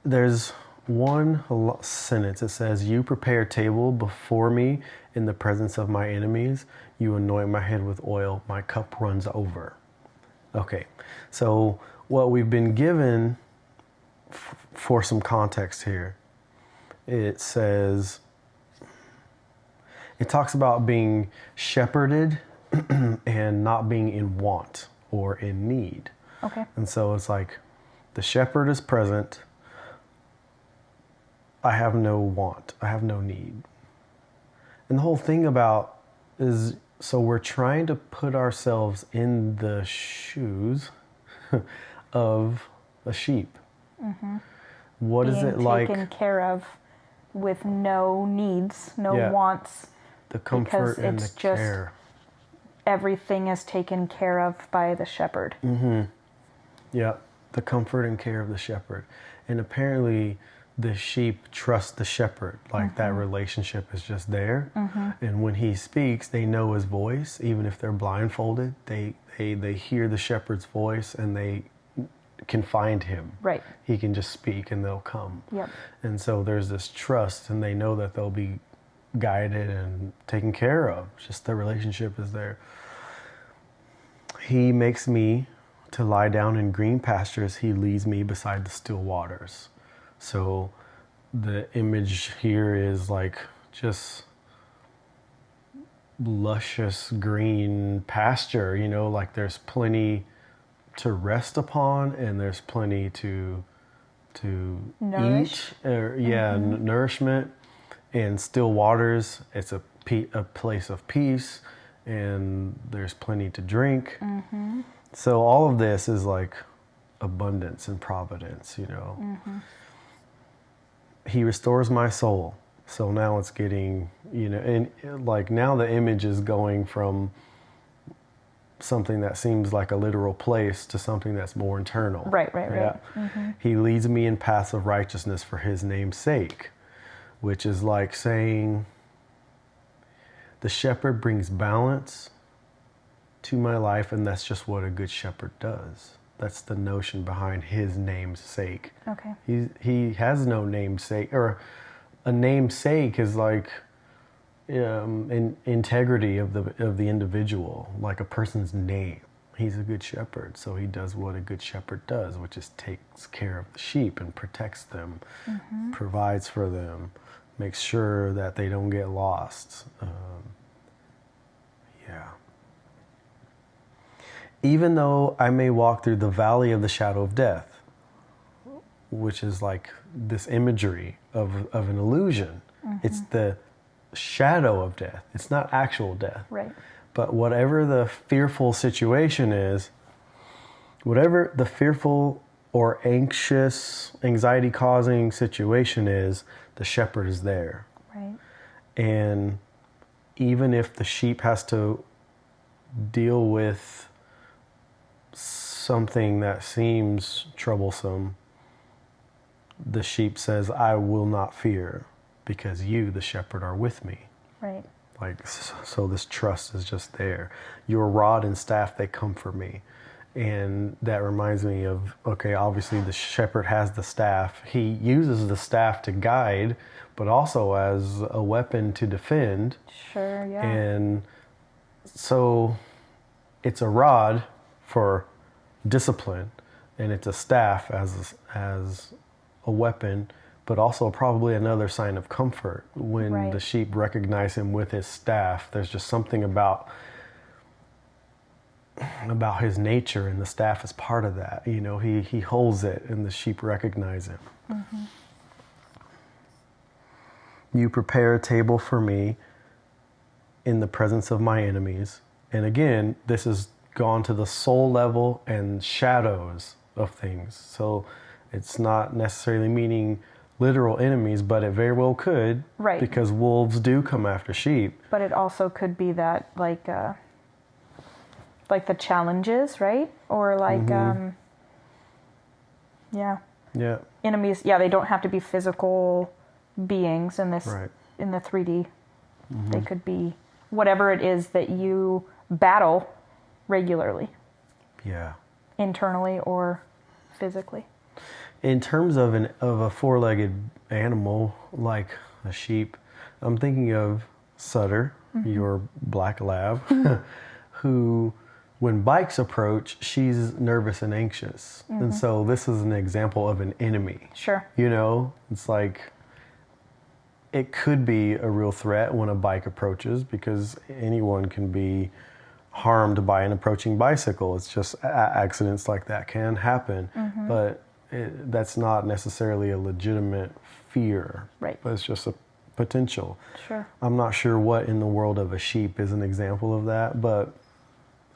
there's one sentence. It says, "You prepare a table before me in the presence of my enemies. You anoint my head with oil. My cup runs over." Okay, so what we've been given for some context here, it says, it talks about being shepherded and not being in want or in need. Okay. And so it's like the shepherd is present. I have no want. I have no need. And the whole thing about is, so we're trying to put ourselves in the shoes of a sheep. Mm-hmm. What is it like? Being taken care of with no needs, no Yeah. wants. The comfort and the care. Everything is taken care of by the shepherd. Mm-hmm. Yeah, the comfort and care of the shepherd. And apparently the sheep trust the shepherd. Like that relationship is just there. And when he speaks, they know his voice. Even if they're blindfolded, they hear the shepherd's voice and they can find him. Right. He can just speak and they'll come. Yep. And so there's this trust, and they know that they'll be guided and taken care of. Just the relationship is there. He makes me to lie down in green pastures. He leads me beside the still waters. So the image here is like just luscious green pasture, you know, like there's plenty to rest upon and there's plenty to Nourish. eat. Nourishment. And still waters, it's a place of peace, and there's plenty to drink. So all of this is like abundance and providence, you know. He restores my soul. So now it's getting, you know, and like now the image is going from something that seems like a literal place to something that's more internal. Right. Yeah. He leads me in paths of righteousness for his name's sake. Which is like saying the shepherd brings balance to my life, and that's just what a good shepherd does. That's the notion behind his name's sake. Okay. He has no namesake, or a namesake is like integrity of the individual, like a person's name. He's a good shepherd, so he does what a good shepherd does, which is takes care of the sheep and protects them, provides for them, makes sure that they don't get lost. Even though I may walk through the valley of the shadow of death, which is like this imagery of an illusion. It's the shadow of death. It's not actual death. Right. But whatever the fearful situation is, whatever the fearful or anxious, anxiety-causing situation is, the shepherd is there. Right. And even if the sheep has to deal with something that seems troublesome, the sheep says, "I will not fear, because you, the shepherd, are with me." Right. Like, so this trust is just there. Your rod and staff, they comfort me. And that reminds me of, okay, obviously the shepherd has the staff. He uses the staff to guide, but also as a weapon to defend. Sure, yeah. And so it's a rod for discipline, and it's a staff as a weapon, but also probably another sign of comfort when the sheep recognize him with his staff. There's just something about his nature, and the staff is part of that. You know, he holds it, and the sheep recognize him. You prepare a table for me in the presence of my enemies. And again, this has gone to the soul level and shadows of things. So it's not necessarily meaning literal enemies, but it very well could. Right. Because wolves do come after sheep. But it also could be that, like the challenges, right? Or like, Yeah. enemies. Yeah, they don't have to be physical beings in this, in the 3D. They could be whatever it is that you battle regularly. Yeah. Internally or physically. In terms of a four-legged animal like a sheep, I'm thinking of Sutter, your black lab, who, when bikes approach, she's nervous and anxious. And so this is an example of an enemy. Sure. You know, it's like it could be a real threat when a bike approaches, because anyone can be harmed by an approaching bicycle. It's just accidents like that can happen, but that's not necessarily a legitimate fear. Right. But it's just a potential. Sure. I'm not sure what in the world of a sheep is an example of that, but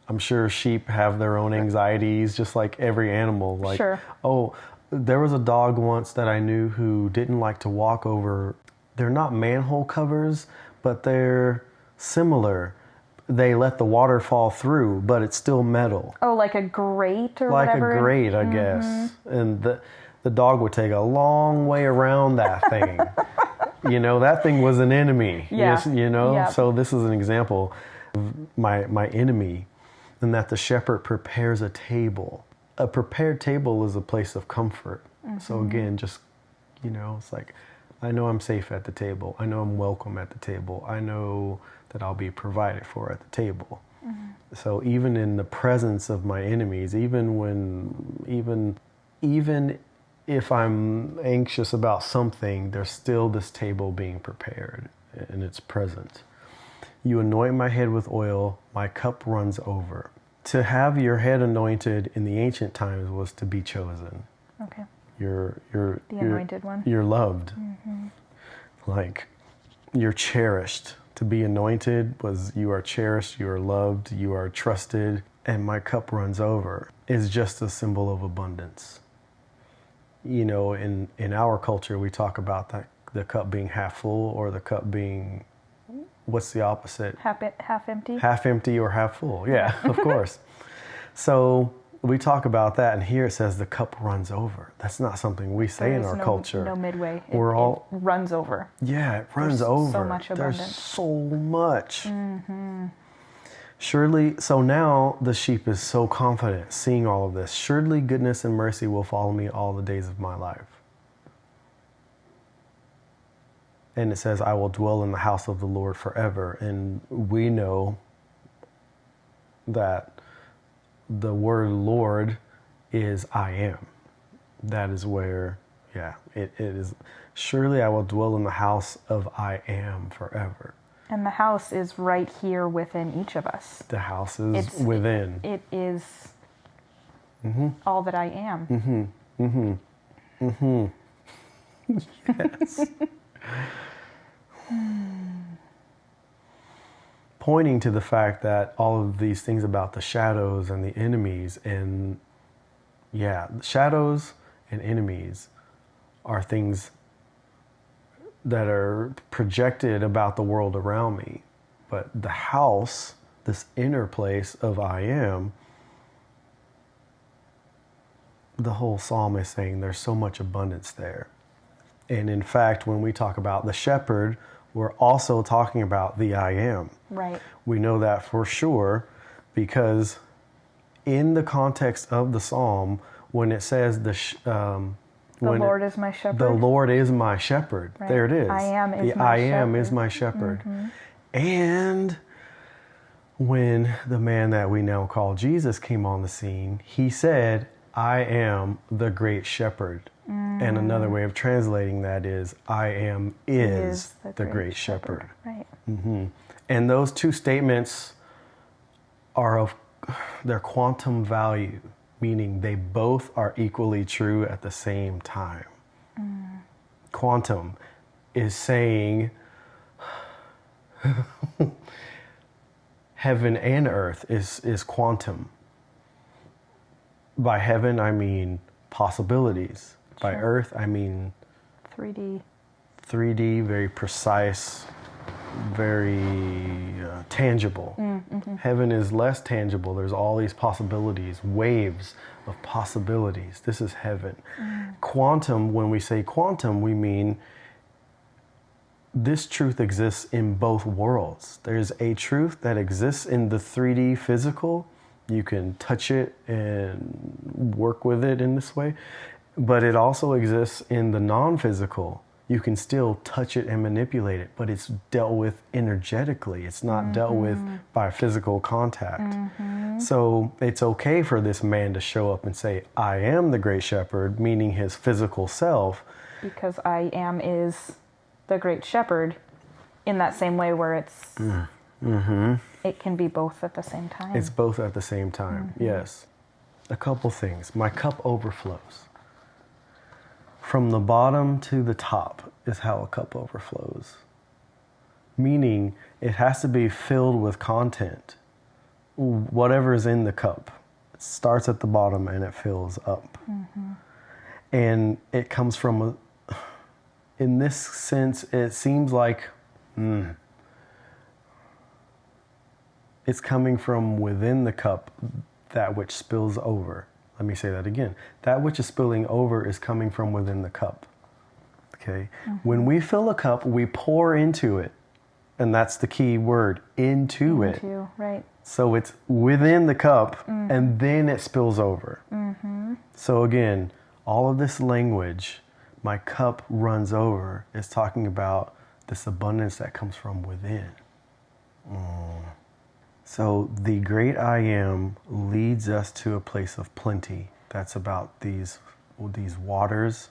I'm sure sheep have their own anxieties, just like every animal. Like, Sure. oh, there was a dog once that I knew who didn't like to walk over. They're not manhole covers, but they're similar. They let the water fall through, but it's still metal. Oh, like a grate or like whatever? Like a grate, I guess. And the dog would take a long way around that thing. You know, that thing was an enemy. Yeah. Yes, you know? Yep. So this is an example of my enemy, and that the shepherd prepares a table. A prepared table is a place of comfort. So again, just, you know, it's like, I know I'm safe at the table. I know I'm welcome at the table. I know that I'll be provided for at the table. So even in the presence of my enemies, even if I'm anxious about something, there's still this table being prepared and it's present. You anoint my head with oil, my cup runs over. To have your head anointed in the ancient times was to be chosen. Okay. You're The anointed one. You're loved. Like, you're cherished. To be anointed was you are cherished, you are loved, you are trusted, and my cup runs over is just a symbol of abundance. You know, in our culture, we talk about the cup being half full, or the cup being, what's the opposite? Half empty? Half empty or half full, yeah, of course. So we talk about that, and here it says the cup runs over. That's not something we say in our culture. No midway. It runs over. Yeah, it runs There's over. So much abundance. There's so much. Surely, so now the sheep is so confident, seeing all of this. Surely goodness and mercy will follow me all the days of my life. And it says, I will dwell in the house of the Lord forever. And we know that the word Lord is I am. That is where, it is. Surely I will dwell in the house of I am forever. And the house is right here within each of us. The house is within. It is all that I am. Yes. Pointing to the fact that all of these things about the shadows and the enemies, and shadows and enemies are things that are projected about the world around me. But the house, this inner place of I am, the whole psalm is saying there's so much abundance there. And in fact, when we talk about the shepherd, we're also talking about the I am. Right. We know that for sure, because in the context of the psalm, when it says the Lord is my shepherd. The Lord is my shepherd. Right. There it is. I am is the my I shepherd. am is my shepherd. And when the man that we now call Jesus came on the scene, he said, I am the great shepherd. And another way of translating that is, I am is the great shepherd. Right. And those two statements are of their quantum value, meaning they both are equally true at the same time. Quantum is saying heaven and earth is quantum. By heaven, I mean possibilities. By earth, I mean 3D, very precise, very tangible. Heaven is less tangible. There's all these possibilities, waves of possibilities. This is heaven. Quantum, when we say quantum, we mean this truth exists in both worlds. There's a truth that exists in the 3D physical. You can touch it and work with it in this way. But it also exists in the non-physical. You can still touch it and manipulate it, but it's dealt with energetically. It's not dealt with by physical contact. So it's okay for this man to show up and say, I am the great shepherd, meaning his physical self. Because I am is the great shepherd in that same way where it's, it can be both at the same time. It's both at the same time, yes. A couple things. My cup overflows. From the bottom to the top is how a cup overflows. Meaning it has to be filled with content. Whatever is in the cup. It starts at the bottom and it fills up. And it comes from, in this sense, it seems like it's coming from within the cup, that which spills over. Let me say that again. That which is spilling over is coming from within the cup. Okay? When we fill a cup, we pour into it. And that's the key word, into it. Right. So it's within the cup and then it spills over. So again, all of this language, my cup runs over, is talking about this abundance that comes from within. So the great I am leads us to a place of plenty. That's about these waters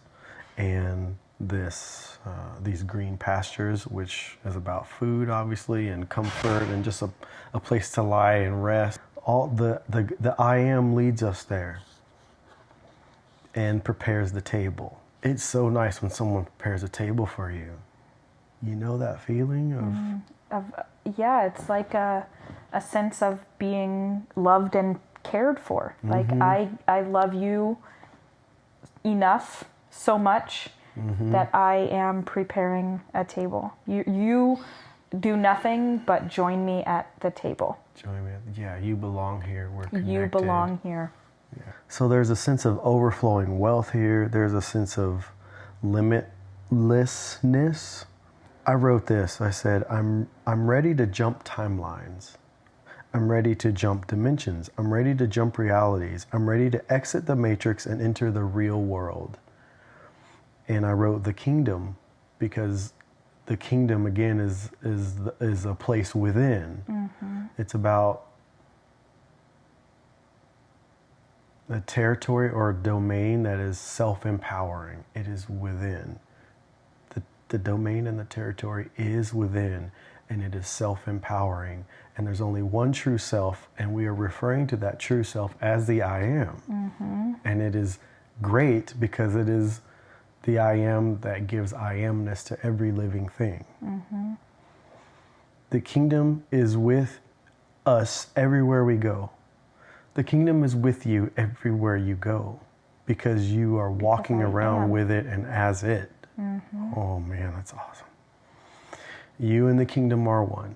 and these green pastures, which is about food, obviously, and comfort, and just a place to lie and rest. All the I am leads us there and prepares the table. It's so nice when someone prepares a table for you. You know that feeling of yeah, it's like a sense of being loved and cared for. Like I love you enough, so much, that I am preparing a table. You do nothing but join me at the table. Join me. Yeah, you belong here. We're connected. You belong here. Yeah. So there's a sense of overflowing wealth here. There's a sense of limitlessness. I wrote this. I said, I'm ready to jump timelines. I'm ready to jump dimensions. I'm ready to jump realities. I'm ready to exit the matrix and enter the real world. And I wrote the kingdom because the kingdom, again, is a place within. It's about a territory or a domain that is self-empowering. It is within. The domain and the territory is within, and it is self-empowering. And there's only one true self, and we are referring to that true self as the I am. And it is great because it is the I am that gives I amness to every living thing. The kingdom is with us everywhere we go. The kingdom is with you everywhere you go because you are walking around with it and as it. Oh man, that's awesome. You and the kingdom are one.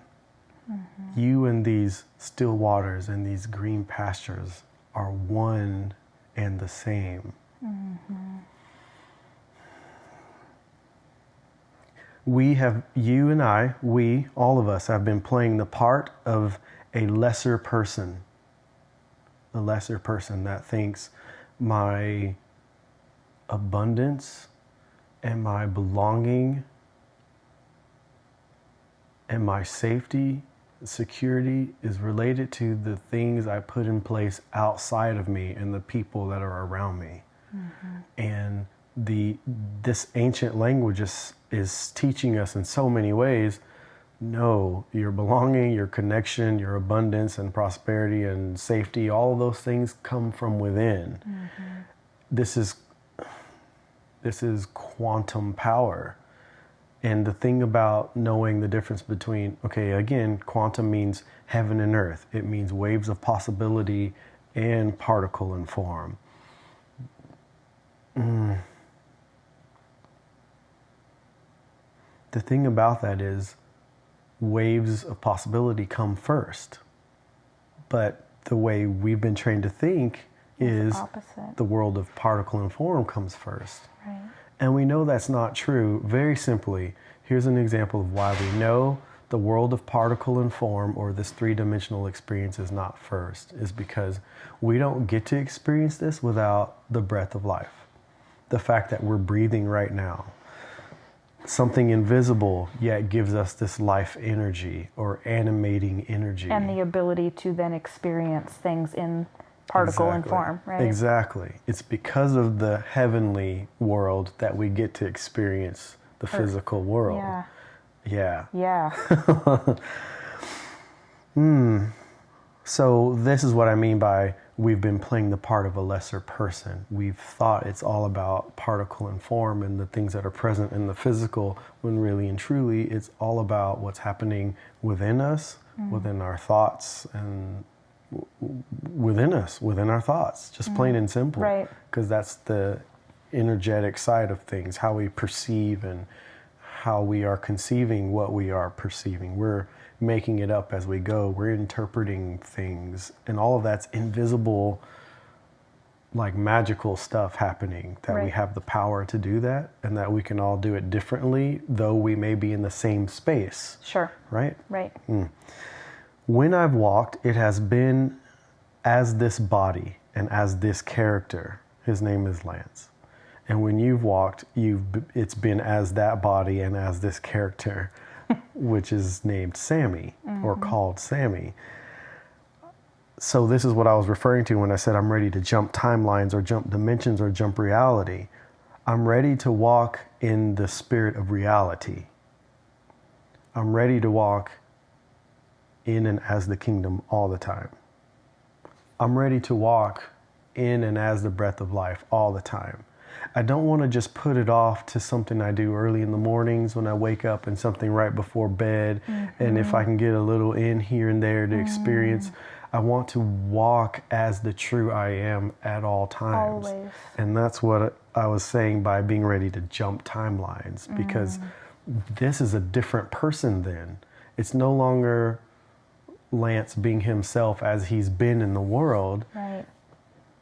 You and these still waters and these green pastures are one and the same. We have, you and I, we, all of us, have been playing the part of a lesser person. A lesser person that thinks my abundance and my belonging and my safety, security is related to the things I put in place outside of me and the people that are around me. And this ancient language is teaching us in so many ways, no, your belonging, your connection, your abundance and prosperity and safety, all of those things come from within. This is quantum power. And the thing about knowing the difference between, okay, again, quantum means heaven and earth. It means waves of possibility and particle and form. The thing about that is waves of possibility come first. But the way we've been trained to think is the world of particle and form comes first. Right. And we know that's not true. Very simply, here's an example of why we know the world of particle and form, or this three-dimensional experience, is not first, is because we don't get to experience this without the breath of life. the fact that we're breathing right now. Something invisible yet gives us this life energy or animating energy. And the ability to then experience things in particle and form, right? Exactly. It's because of the heavenly world that we get to experience the physical world. Yeah. Yeah. Yeah. So this is what I mean by we've been playing the part of a lesser person. We've thought it's all about particle and form and the things that are present in the physical, when really and truly it's all about what's happening within us, within our thoughts, and within us, within our thoughts, just plain and simple. Right. Because that's the energetic side of things, how we perceive and how we are conceiving what we are perceiving. We're making it up as we go. We're interpreting things, and all of that's invisible, like magical stuff happening, that we have the power to do that, and that we can all do it differently, though we may be in the same space. Sure. Right? Right. When I've walked, it has been as this body and as this character. His name is Lance. And when you've walked, it's been as that body and as this character, which is named Sammy, or called Sammy. So this is what I was referring to when I said I'm ready to jump timelines or jump dimensions or jump reality. I'm ready to walk in the spirit of reality. I'm ready to walk in and as the kingdom all the time. I'm ready to walk in and as the breath of life all the time. I don't want to just put it off to something I do early in the mornings when I wake up, and something right before bed. And if I can get a little in here and there to experience, I want to walk as the true I am at all times. Always. And that's what I was saying by being ready to jump timelines, because this is a different person then. It's no longer Lance being himself as he's been in the world. Right.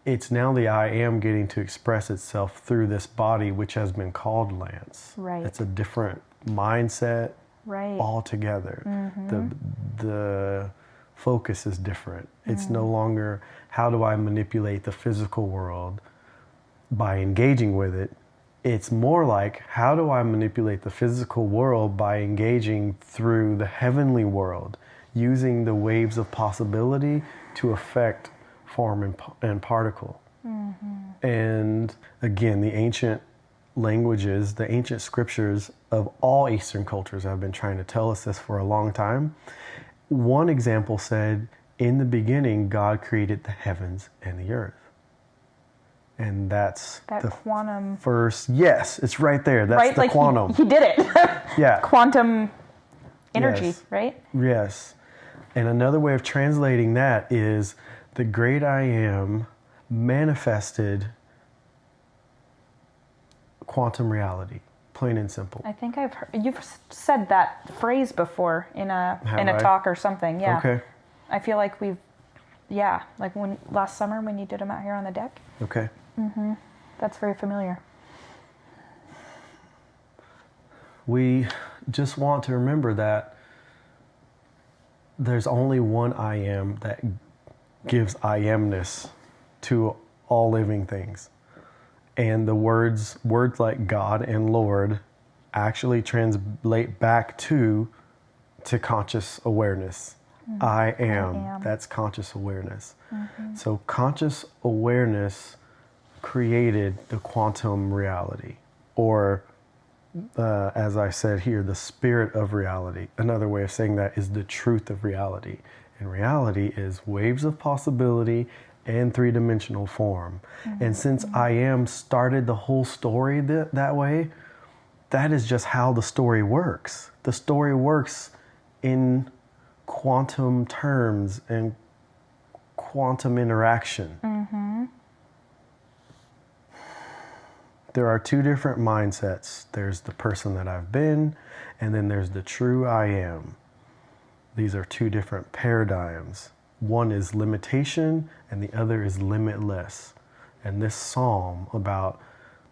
It's now the I am getting to express itself through this body, which has been called Lance. Right. It's a different mindset altogether. The focus is different. It's no longer how do I manipulate the physical world by engaging with it. It's more like how do I manipulate the physical world by engaging through the heavenly world, using the waves of possibility to affect form and particle. And again, the ancient languages, the ancient scriptures of all Eastern cultures have been trying to tell us this for a long time. One example said, in the beginning, God created the heavens and the earth. And that's that the quantum first, yes, it's right there. That's right? the Like quantum. He did it. Yeah. Quantum energy, Yes. right? Yes. And another way of translating that is the great I am manifested quantum reality, plain and simple. I think you've said that phrase before in a talk or something. Yeah. Okay. I feel like like when last summer when you did them out here on the deck. Okay. That's very familiar. We just want to remember that there's only one I am that gives I amness to all living things. And the words like God and Lord actually translate back to conscious awareness. I am. That's conscious awareness. So conscious awareness created the quantum reality, or as I said here, the spirit of reality. Another way of saying that is the truth of reality. And reality is waves of possibility and three-dimensional form. And since I am started the whole story that way, that is just how the story works. The story works in quantum terms and quantum interaction. There are two different mindsets. There's the person that I've been, and then there's the true I am. These are two different paradigms. One is limitation, and the other is limitless. And this psalm about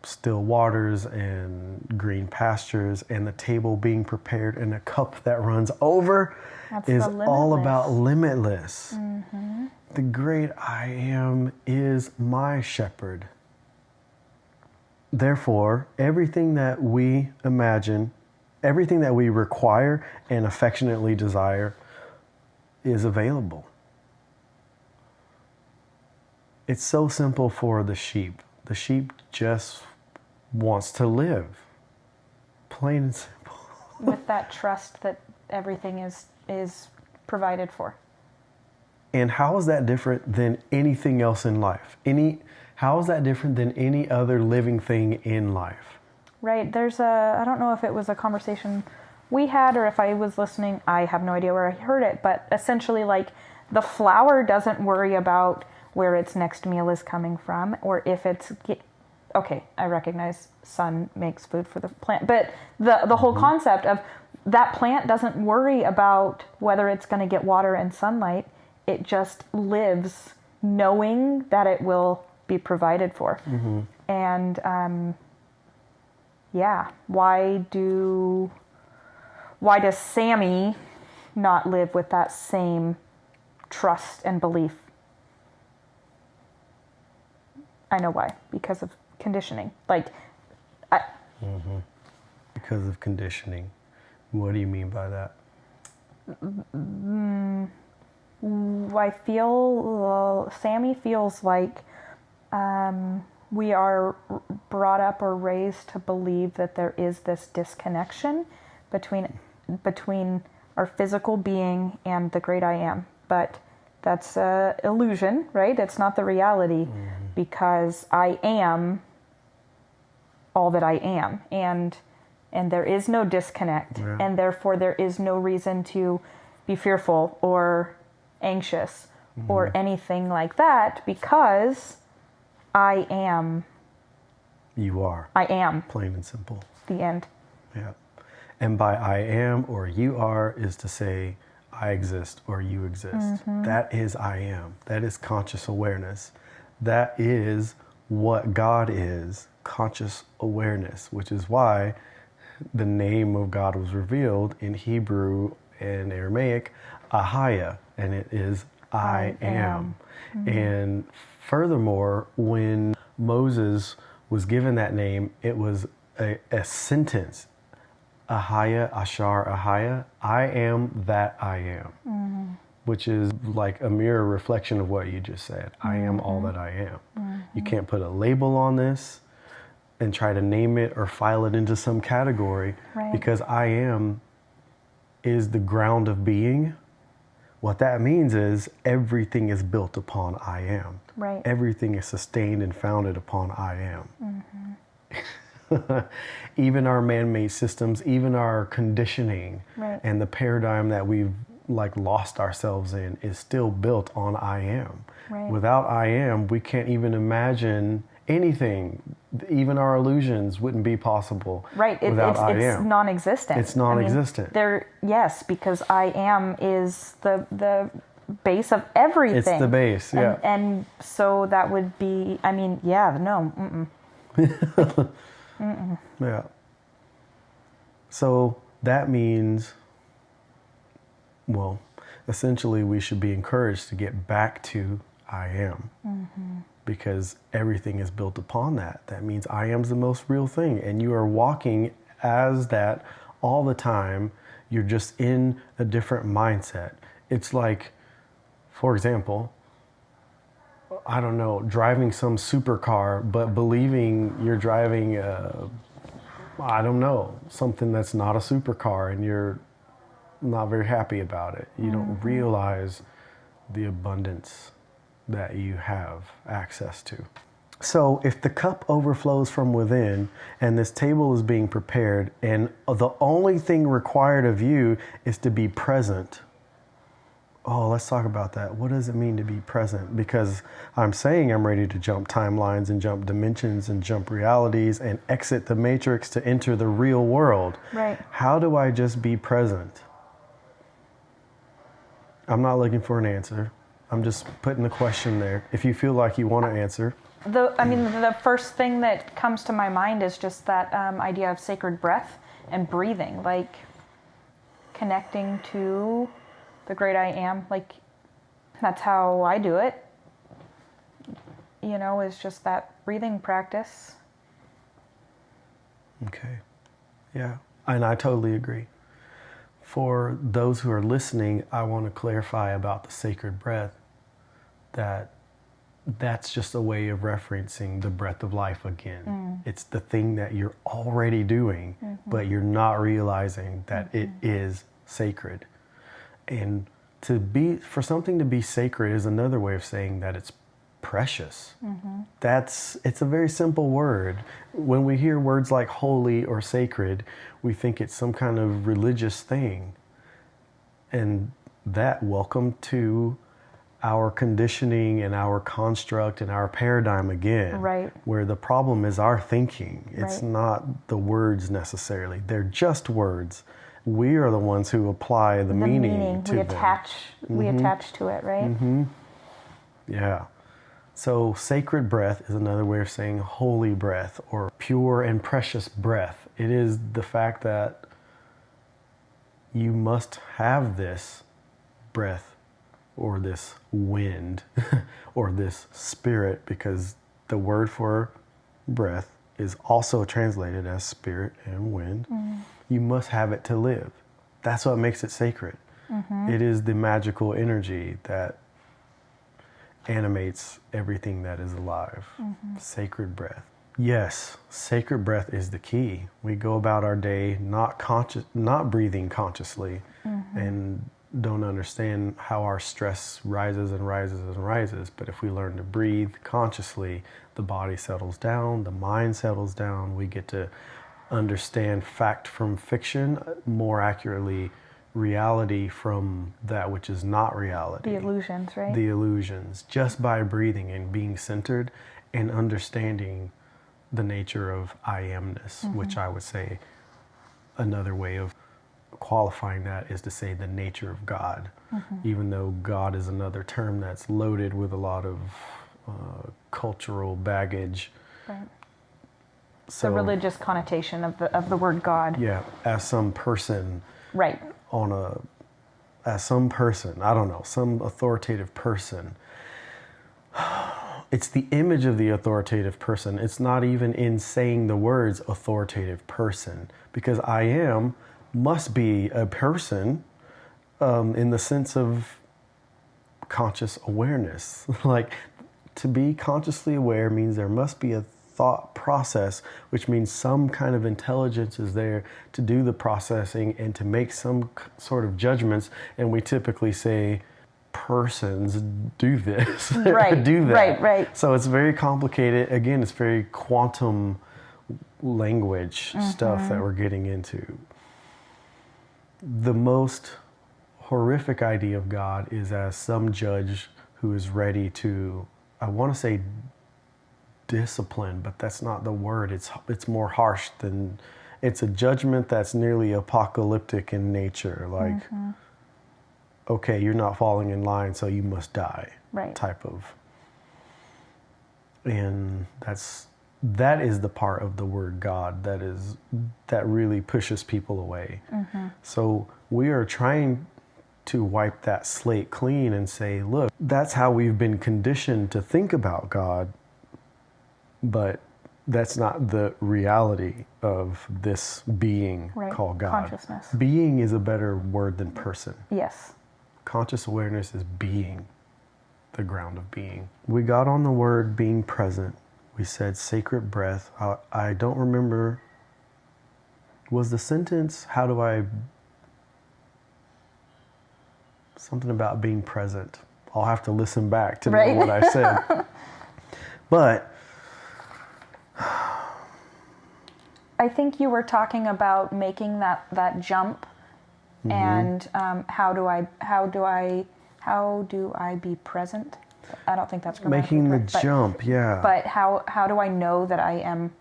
still waters and green pastures and the table being prepared and a cup that runs over is all about limitless. The great I am is my shepherd. therefore, everything that we imagine, everything that we require and affectionately desire is available. It's so simple for the sheep. The sheep just wants to live. Plain and simple. With that trust that everything is provided for. And how is that different than anything else in life? How is that different than any other living thing in life? Right. I don't know if it was a conversation we had or if I was listening. I have no idea where I heard it, but essentially like the flower doesn't worry about where its next meal is coming from or if it's... Okay, I recognize sun makes food for the plant, but the whole concept of that plant doesn't worry about whether it's going to get water and sunlight. It just lives knowing that it will be provided for. Mm-hmm. And why does Sammy not live with that same trust and belief? I know why. Because of conditioning. Because of conditioning. What do you mean by that? I feel Sammy feels like we are brought up or raised to believe that there is this disconnection between our physical being and the great I am. But that's an illusion, right? It's not the reality because I am all that I am. And there is no disconnect. Yeah. And therefore there is no reason to be fearful or anxious or anything like that because I am. You are. I am. Plain and simple. The end. Yeah. And by I am or you are is to say I exist or you exist. Mm-hmm. That is I am. That is conscious awareness. That is what God is, conscious awareness, which is why the name of God was revealed in Hebrew and Aramaic, Ahaya, and it is I am. Mm-hmm. And furthermore, when Moses was given that name, it was a sentence, Ahaya, Ashar, Ahaya, I am that I am, which is like a mirror reflection of what you just said. I am all that I am. You can't put a label on this and try to name it or file it into some category because I am is the ground of being. What that means is everything is built upon I am. Right. Everything is sustained and founded upon I am. Even our man-made systems, even our conditioning and the paradigm that we've like lost ourselves in is still built on I am. Right. Without I am, we can't even imagine anything. Even our illusions wouldn't be possible. Right. Without I am. It's non-existent. It's non-existent. Yes, because I am is the base of everything. It's the base, yeah. And so that would be, Yeah. So that means, well, essentially we should be encouraged to get back to I am. Because everything is built upon that. That means I am's the most real thing. And you are walking as that all the time. You're just in a different mindset. It's like, for example, I don't know, driving some supercar, but believing you're driving, I don't know, something that's not a supercar and you're not very happy about it. You don't realize the abundance that you have access to. So if the cup overflows from within and this table is being prepared and the only thing required of you is to be present. Oh, let's talk about that. What does it mean to be present? Because I'm saying I'm ready to jump timelines and jump dimensions and jump realities and exit the matrix to enter the real world. Right. How do I just be present? I'm not looking for an answer. I'm just putting the question there. If you feel like you want to answer. The first thing that comes to my mind is just that idea of sacred breath and breathing, like connecting to the great I am. Like that's how I do it. Is just that breathing practice. Okay. Yeah. And I totally agree. For those who are listening, I want to clarify about the sacred breath that that's just a way of referencing the breath of life again. It's the thing that you're already doing, but you're not realizing that it is sacred. And for something to be sacred is another way of saying that it's precious. It's a very simple word. When we hear words like holy or sacred, we think it's some kind of religious thing. And welcome to our conditioning and our construct and our paradigm again. Right. Where the problem is our thinking. It's Right. not the words necessarily. They're just words. We are the ones who apply the meaning to we them. we attach to it, right? Yeah. So sacred breath is another way of saying holy breath or pure and precious breath. It is the fact that you must have this breath or this wind or this spirit, because the word for breath is also translated as spirit and wind. You must have it to live. That's what makes it sacred. It is the magical energy that animates everything that is alive. Sacred breath. Yes, sacred breath is the key. We go about our day not breathing consciously, and don't understand how our stress rises and rises and rises. But if we learn to breathe consciously, the body settles down, the mind settles down. We get to understand fact from fiction, more accurately, reality from that which is not reality. The illusions, right? The illusions, just by breathing and being centered and understanding the nature of I amness, which I would say another way of qualifying that is to say the nature of God, even though God is another term that's loaded with a lot of cultural baggage. Right. So, the religious connotation of the word God. Yeah, as some person. Right. As some person, I don't know, some authoritative person. It's the image of the authoritative person. It's not even in saying the words authoritative person, because I am must be a person in the sense of conscious awareness. Like, to be consciously aware means there must be a thought process, which means some kind of intelligence is there to do the processing and to make some sort of judgments. And we typically say persons do this, right, do that. Right. So it's very complicated. Again, it's very quantum language stuff that we're getting into. The most horrific idea of God is as some judge who is ready to, I want to say discipline, but that's not the word. It's more harsh than, it's a judgment that's nearly apocalyptic in nature. Like, okay, you're not falling in line, so you must die. Right. Type of. And that is the part of the word God that really pushes people away. So we are trying to wipe that slate clean and say, look, that's how we've been conditioned to think about God, but that's not the reality of this being called God. Consciousness. Being is a better word than person. Yes. Conscious awareness is being, the ground of being. We got on the word being present. We said sacred breath. I don't remember, was the sentence, something about being present. I'll have to listen back to know what I said. But I think you were talking about making that jump, and how do I be present? I don't think that's grammatically making the correct, jump, yeah. But how do I know that I am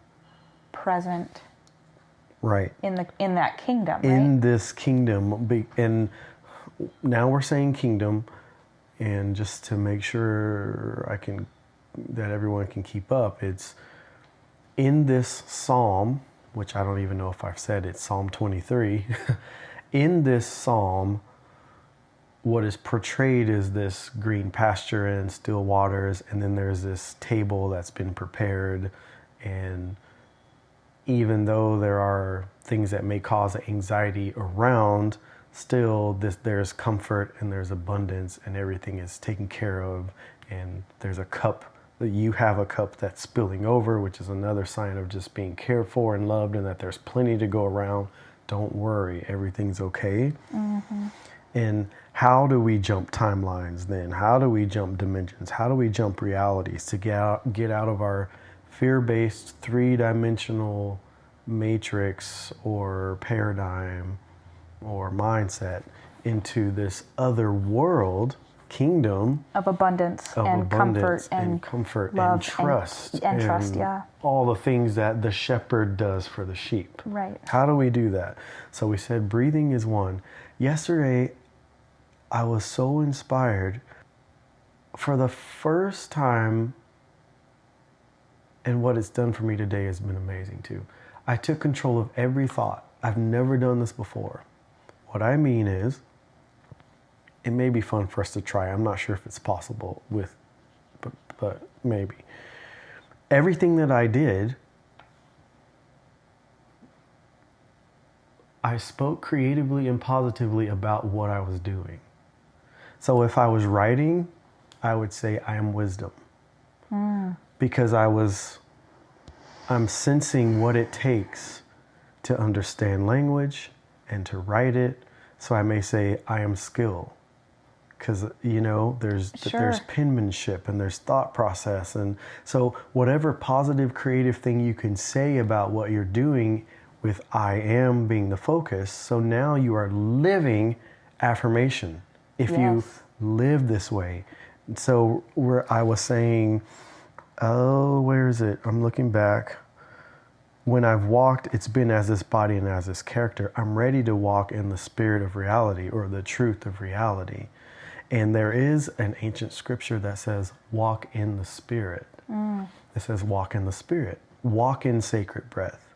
present? Right. In that kingdom. In this kingdom, and now we're saying kingdom, and just to make sure that everyone can keep up, it's in this psalm, which I don't even know if I've said it's Psalm 23. In this psalm, what is portrayed is this green pasture and still waters, and then there's this table that's been prepared, and even though there are things that may cause anxiety around, still there's comfort and there's abundance and everything is taken care of, and there's a cup that you have a cup that's spilling over, which is another sign of just being cared for and loved, and that there's plenty to go around. Don't worry, everything's okay. And how do we jump timelines then? How do we jump dimensions? How do we jump realities to get out of our fear-based three-dimensional matrix or paradigm or mindset into this other world, kingdom of abundance, of and abundance comfort love and trust and trust, yeah. All the things that the shepherd does for the sheep. Right. How do we do that? So we said breathing is one. Yesterday, I was so inspired for the first time, and what it's done for me today has been amazing too. I took control of every thought. I've never done this before. What I mean is, it may be fun for us to try. I'm not sure if it's possible but maybe. Everything that I did, I spoke creatively and positively about what I was doing. So if I was writing, I would say I am wisdom. Because I'm sensing what it takes to understand language and to write it. So I may say I am skill. Because, there's penmanship and there's thought process. And so whatever positive, creative thing you can say about what you're doing with I am being the focus. So now you are living affirmation. If you live this way. So where I was saying, where is it? I'm looking back. When I've walked, it's been as this body and as this character. I'm ready to walk in the spirit of reality or the truth of reality. And there is an ancient scripture that says, walk in the spirit. It says, walk in the spirit. Walk in sacred breath.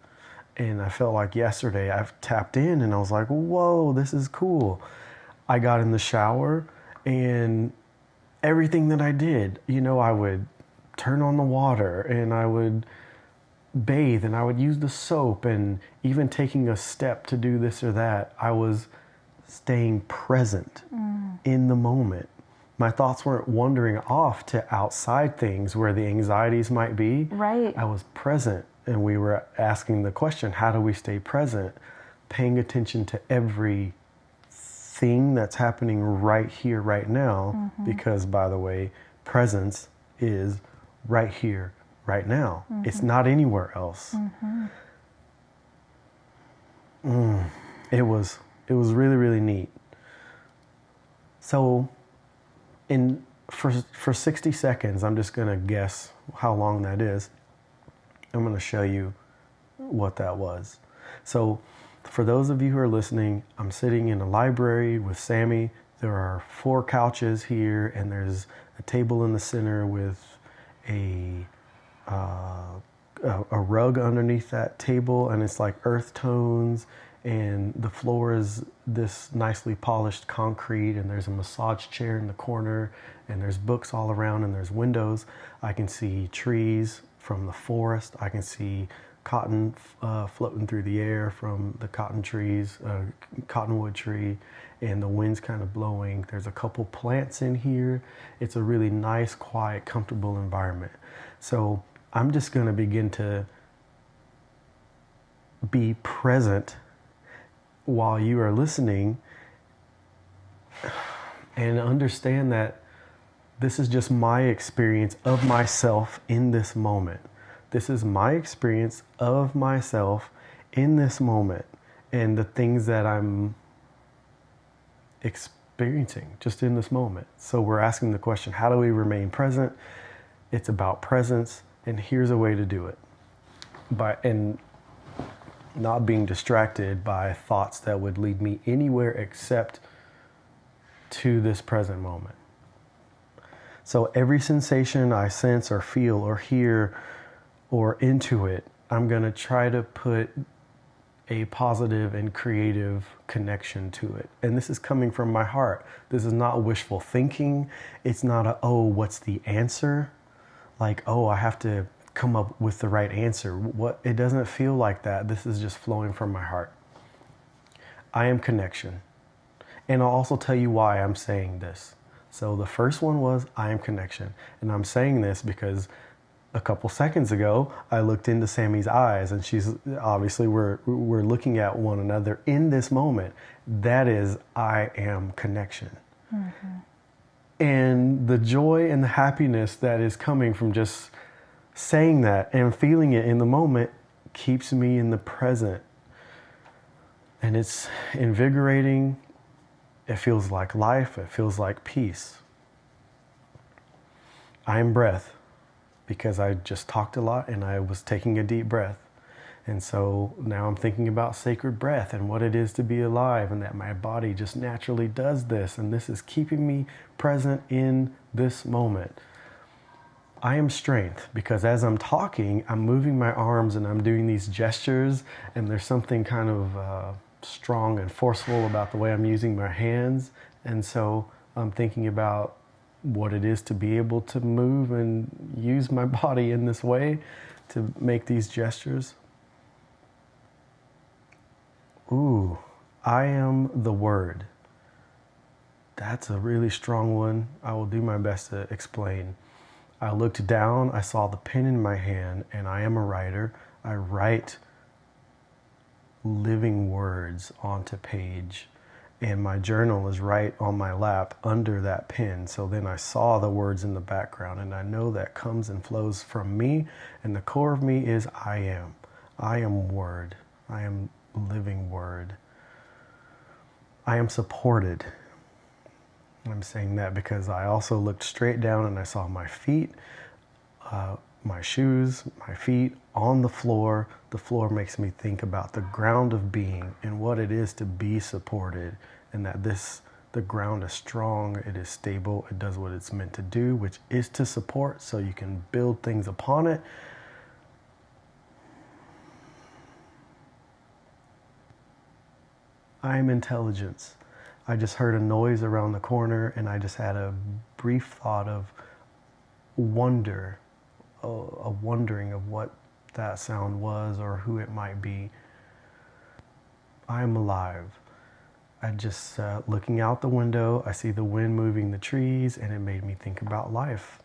And I felt like yesterday I've tapped in and I was like, whoa, this is cool. I got in the shower and everything that I did, I would turn on the water and I would bathe and I would use the soap, and even taking a step to do this or that, I was staying present in the moment. My thoughts weren't wandering off to outside things where the anxieties might be. Right. I was present, and we were asking the question, how do we stay present? Paying attention to every thing that's happening right here, right now, because, by the way, presence is right here, right now. It's not anywhere else. It was really, really neat. So for 60 seconds, I'm just going to guess how long that is. I'm going to show you what that was. So for those of you who are listening, I'm sitting in a library with Sammy. There are 4 couches here, and there's a table in the center with a rug underneath that table, and it's like earth tones, and the floor is this nicely polished concrete, and there's a massage chair in the corner, and there's books all around, and there's windows. I can see trees from the forest. I can see cotton floating through the air from the cottonwood tree, and the wind's kind of blowing. There's a couple plants in here. It's a really nice, quiet, comfortable environment. So I'm just going to begin to be present while you are listening, and understand that this is just my experience of myself in this moment. This is my experience of myself in this moment, and the things that I'm experiencing just in this moment. So we're asking the question, how do we remain present? It's about presence, and here's a way to do it. And not being distracted by thoughts that would lead me anywhere except to this present moment. So every sensation I sense or feel or hear or intuit, I'm going to try to put a positive and creative connection to it. And this is coming from my heart. This is not wishful thinking. It's not what's the answer? Like, I have to come up with the right answer. It doesn't feel like that. This is just flowing from my heart. I am connection. And I'll also tell you why I'm saying this. So the first one was I am connection. And I'm saying this because a couple seconds ago, I looked into Sammy's eyes, and she's obviously we're looking at one another in this moment. That is, I am connection. Mm-hmm. And the joy and the happiness that is coming from just saying that and feeling it in the moment keeps me in the present. And it's invigorating. It feels like life. It feels like peace. I am breath, because I just talked a lot and I was taking a deep breath. And so now I'm thinking about sacred breath and what it is to be alive, and that my body just naturally does this. And this is keeping me present in this moment. I am strength, because as I'm talking, I'm moving my arms and I'm doing these gestures, and there's something kind of strong and forceful about the way I'm using my hands. And so I'm thinking about what it is to be able to move and use my body in this way to make these gestures. Ooh, I am the Word. That's a really strong one. I will do my best to explain. I looked down, I saw the pen in my hand, and I am a writer. I write living words onto page, and my journal is right on my lap under that pen. So then I saw the words in the background, and I know that comes and flows from me, and the core of me is I am. I am Word. I am living Word. I am supported. I'm saying that because I also looked straight down and I saw my feet, my shoes, my feet on the floor. The floor makes me think about the ground of being and what it is to be supported, and that the ground is strong, it is stable, it does what it's meant to do, which is to support, so you can build things upon it. I am intelligence. I just heard a noise around the corner, and I just had a brief thought of wonder, a wondering of what that sound was or who it might be. I am alive. I just, looking out the window, I see the wind moving the trees, and it made me think about life.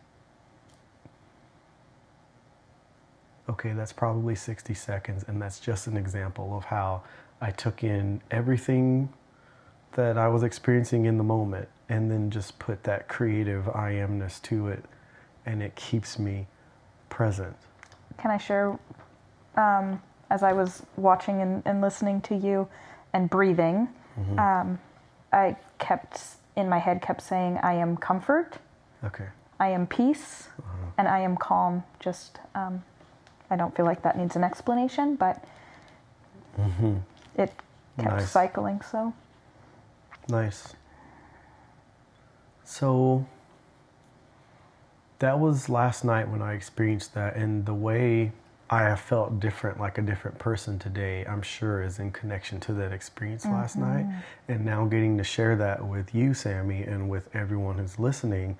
Okay, that's probably 60 seconds, and that's just an example of how I took in everything that I was experiencing in the moment, and then just put that creative I amness to it, and it keeps me present. Can I share, as I was watching and listening to you and breathing, I kept, in my head, kept saying, I am comfort, Okay. I am peace, and I am calm. Just, I don't feel like that needs an explanation, but it kept cycling, so. Nice. So that was last night when I experienced that, and the way I have felt different, like a different person today, I'm sure is in connection to that experience last night. And now getting to share that with you, Sammy, and with everyone who's listening,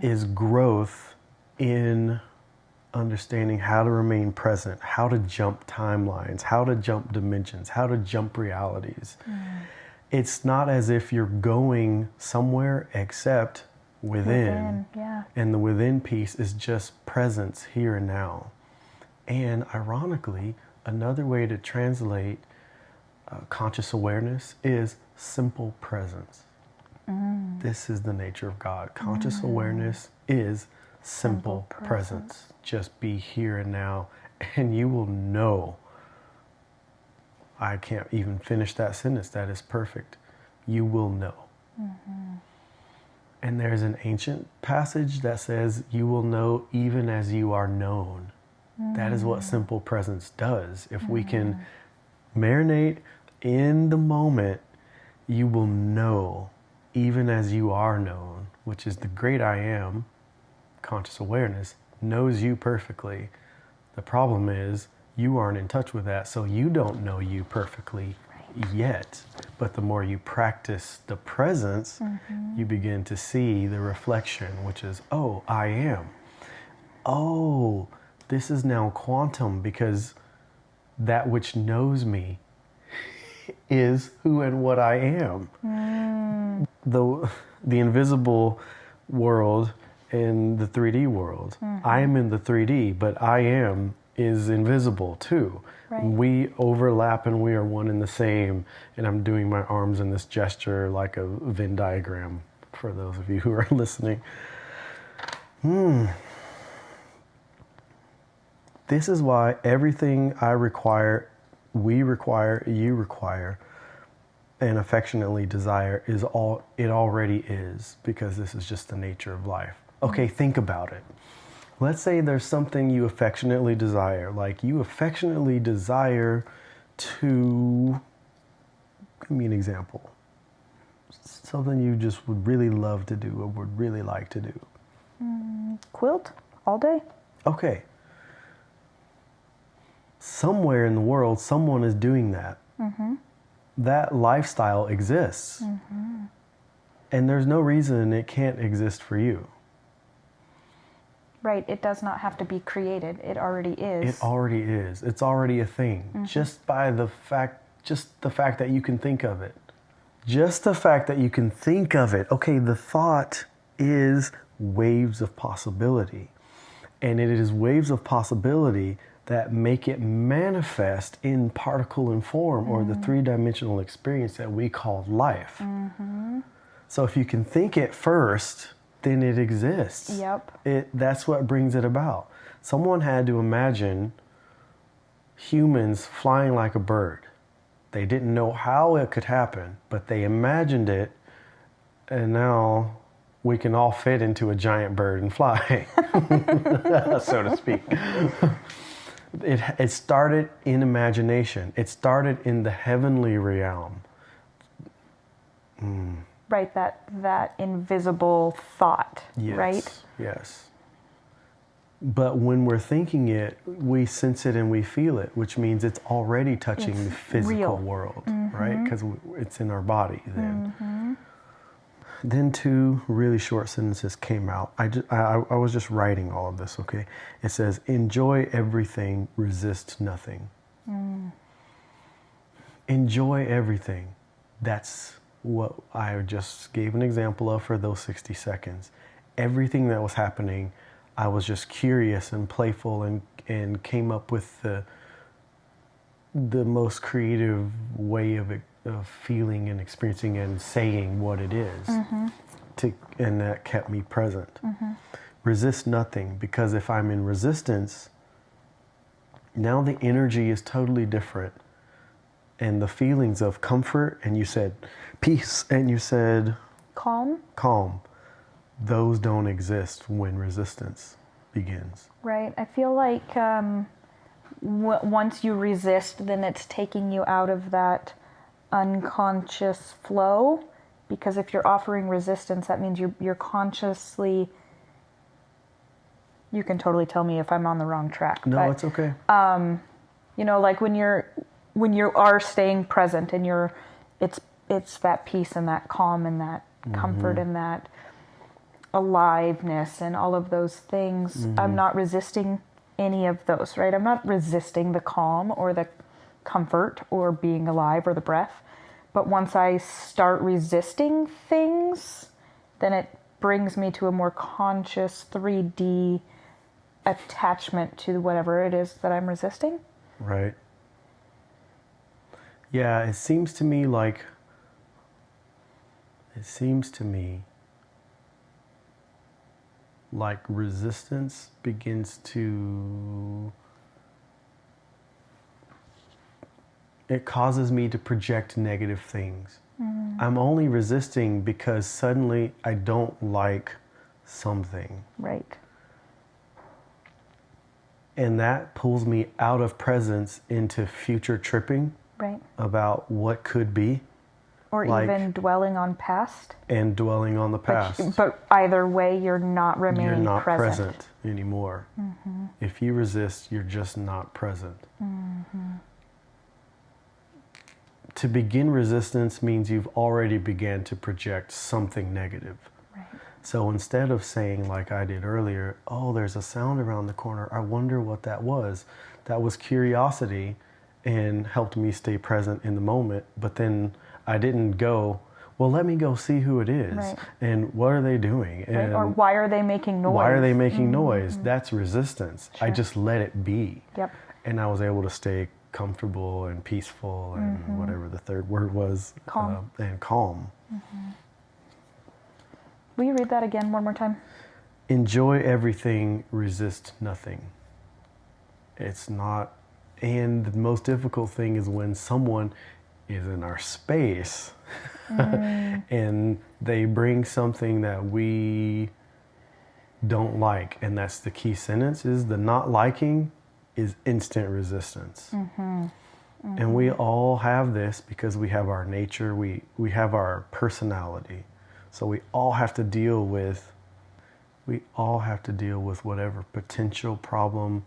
is growth in understanding how to remain present, how to jump timelines, how to jump dimensions, how to jump realities. It's not as if you're going somewhere except within. Yeah. And the within piece is just presence here and now. And ironically, another way to translate conscious awareness is simple presence. This is the nature of God. Conscious awareness is simple presence. Just be here and now, and you will know. I can't even finish that sentence. That is perfect. You will know. And there's an ancient passage that says, you will know even as you are known. That is what simple presence does. If we can marinate in the moment, you will know even as you are known, which is the great I am. Conscious awareness knows you perfectly. The problem is you aren't in touch with that, so you don't know you perfectly yet. But the more you practice the presence, you begin to see the reflection, which is, oh, I am. Oh, this is now quantum, because that which knows me is who and what I am. The invisible world and the 3D world. I am in the 3D, but I am is invisible too. Right. We overlap and we are one and the same. And I'm doing my arms in this gesture like a Venn diagram for those of you who are listening. This is why everything I require, we require, you require, and affectionately desire is all it already is, because this is just the nature of life. Okay, think about it. Let's say there's something you affectionately desire, like you affectionately desire to, give me an example. Something you just would really love to do or would really like to do. Quilt all day. Okay. Somewhere in the world, someone is doing that. That lifestyle exists. And there's no reason it can't exist for you. Right, it does not have to be created. It already is. It already is. It's already a thing. Just the fact that you can think of it. Just the fact that you can think of it. Okay, the thought is waves of possibility. And it is waves of possibility that make it manifest in particle and form, or the three-dimensional experience that we call life. So if you can think it first, then it exists. Yep. That's what brings it about. Someone had to imagine humans flying like a bird. They didn't know how it could happen, but they imagined it, and now we can all fit into a giant bird and fly, so to speak. It started in imagination. It started in the heavenly realm. Right, that invisible thought, Yes, right? Yes. But when we're thinking it, we sense it and we feel it, which means it's already touching the physical real. World, right? Because it's in our body then. Then 2 really short sentences came out. I was just writing all of this, okay? It says, enjoy everything, resist nothing. Enjoy everything. That's what I just gave an example of for those 60 seconds. Everything that was happening, I was just curious and playful and came up with the most creative way of feeling and experiencing and saying what it is. And that kept me present. Resist nothing, because if I'm in resistance, now the energy is totally different. And the feelings of comfort, and you said peace, and you said calm, those don't exist when resistance begins. Right. I feel like once you resist, then it's taking you out of that unconscious flow, because if you're offering resistance, that means you're consciously. You can totally tell me if I'm on the wrong track. No, but, it's okay. Like when you are staying present and it's that peace and that calm and that comfort and that aliveness and all of those things. I'm not resisting any of those, right? I'm not resisting the calm or the comfort or being alive or the breath. But once I start resisting things, then it brings me to a more conscious 3D attachment to whatever it is that I'm resisting. Right. Yeah, it seems to me like resistance begins to, it causes me to project negative things. I'm only resisting because suddenly I don't like something. Right. And that pulls me out of presence into future tripping. Right. About what could be. Or even dwelling on past. And dwelling on the past. But either way, you're not remaining present. You're not present anymore. If you resist, you're just not present. To begin resistance means you've already began to project something negative. Right. So instead of saying, like I did earlier, oh, there's a sound around the corner, I wonder what that was curiosity and helped me stay present in the moment. But then I didn't go, well, let me go see who it is. Right. And what are they doing? And Or why are they making noise? why are they making noise? That's resistance. I Sure. just let it be. Yep. And I was able to stay comfortable and peaceful and whatever the third word was. Calm. And calm. Will you read that again one more time? Enjoy everything, resist nothing. It's not, and the most difficult thing is when someone is in our space and they bring something that we don't like. And that's the key sentence is the not liking is instant resistance. And we all have this because we have our nature, we have our personality. So we all have to deal with whatever potential problem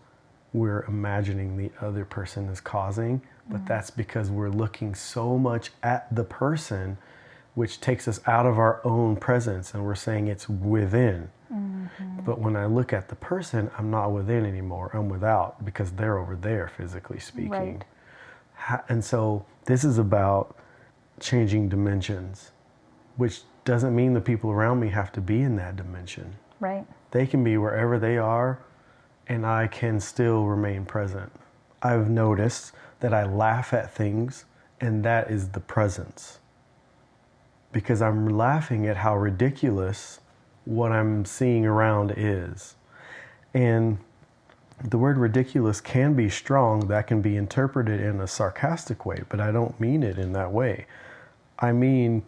we're imagining the other person is causing. But that's because we're looking so much at the person, which takes us out of our own presence, and we're saying it's within. But when I look at the person, I'm not within anymore, I'm without, because they're over there, physically speaking. Right. And so this is about changing dimensions, which doesn't mean the people around me have to be in that dimension. Right. They can be wherever they are, and I can still remain present. I've noticed that I laugh at things, and that is the presence. Because I'm laughing at how ridiculous what I'm seeing around is. And the word ridiculous can be strong. That can be interpreted in a sarcastic way, but I don't mean it in that way. I mean,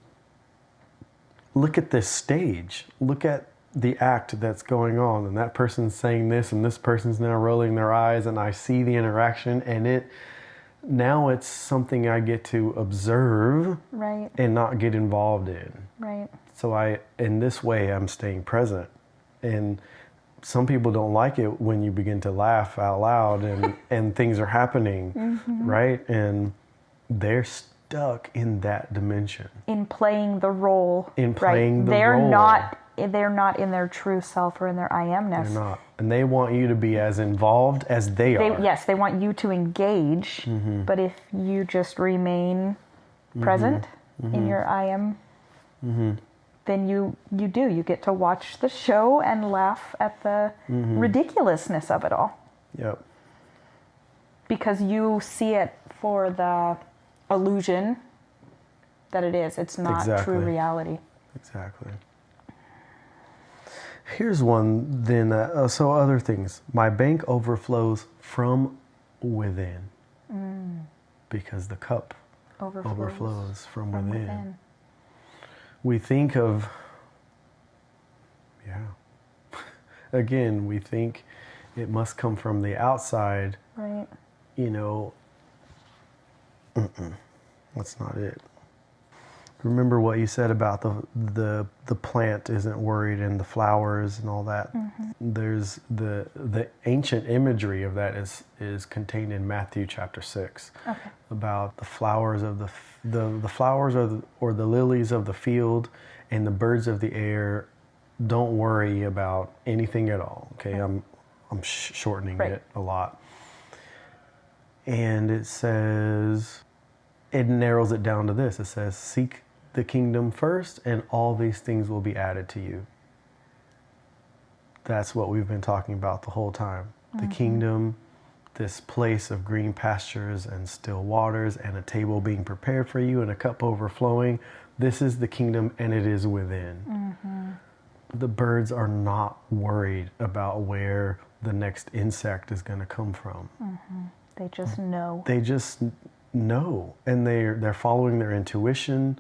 look at this stage. Look at the act that's going on, and that person's saying this, and this person's now rolling their eyes, and I see the interaction, and now it's something I get to observe Right. and not get involved in. Right. So in this way, I'm staying present. And some people don't like it when you begin to laugh out loud and things are happening, right? And they're stuck in that dimension. In playing the role. In playing the they're role. They're not in their true self or in their I amness. They're not. And they want you to be as involved as they are. Yes, they want you to engage, but if you just remain present in your I am, then you get to watch the show and laugh at the ridiculousness of it all. Yep. Because you see it for the illusion that it is. It's not true reality. Exactly. Here's one then. So other things. My bank overflows from within. Because the cup overflows from within. We think of, again, we think it must come from the outside. Right. You know, that's not it. Remember what you said about the plant isn't worried and the flowers and all that. There's the ancient imagery of that is contained in Matthew chapter 6. Okay. About the flowers of the flowers or the lilies of the field and the birds of the air don't worry about anything at all. Okay, I'm shortening it a lot. And it says, it narrows it down to this. It says, seek the kingdom first, and all these things will be added to you. That's what we've been talking about the whole time. The kingdom, this place of green pastures and still waters, and a table being prepared for you and a cup overflowing. This is the kingdom, and it is within. The birds are not worried about where the next insect is going to come from. They just know. They just know, and they're following their intuition.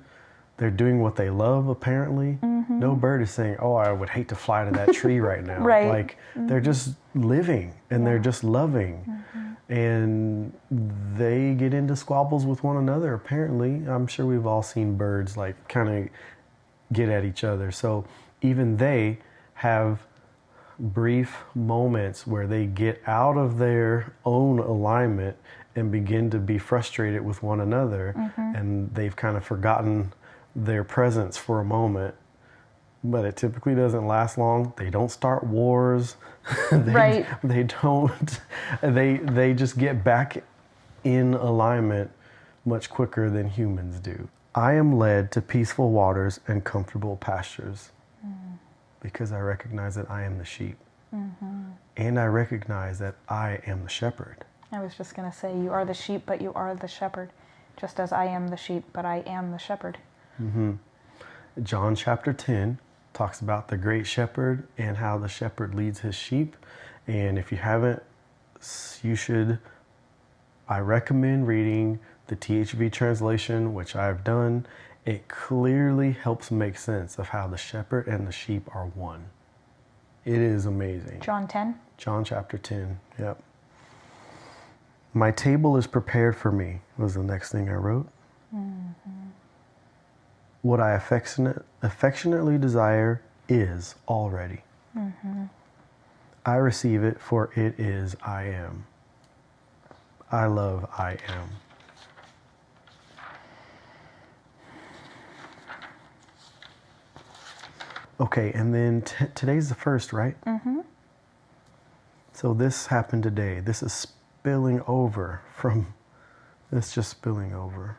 They're doing what they love, apparently. No bird is saying, oh, I would hate to fly to that tree right now. Right. Like, they're just living, and they're just loving. And they get into squabbles with one another, apparently. I'm sure we've all seen birds, like, kind of get at each other. So even they have brief moments where they get out of their own alignment and begin to be frustrated with one another. And they've kind of forgotten their presence for a moment, but it typically doesn't last long. They don't start wars. Right. They don't. They just get back in alignment much quicker than humans do. I am led to peaceful waters and comfortable pastures because I recognize that I am the sheep. And I recognize that I am the shepherd. I was just going to say, you are the sheep, but you are the shepherd. Just as I am the sheep, but I am the shepherd. John chapter 10 talks about the great shepherd and how the shepherd leads his sheep. And if you haven't, you should. I recommend reading the THV translation, which I've done. It clearly helps make sense of how the shepherd and the sheep are one. It is amazing. John 10? John chapter 10, yep. My table is prepared for me was the next thing I wrote. What I affectionately desire is already. I receive it, for it is I am. I love I am. Okay, and then today's the first, right? So this happened today. This is spilling over from, it's just spilling over.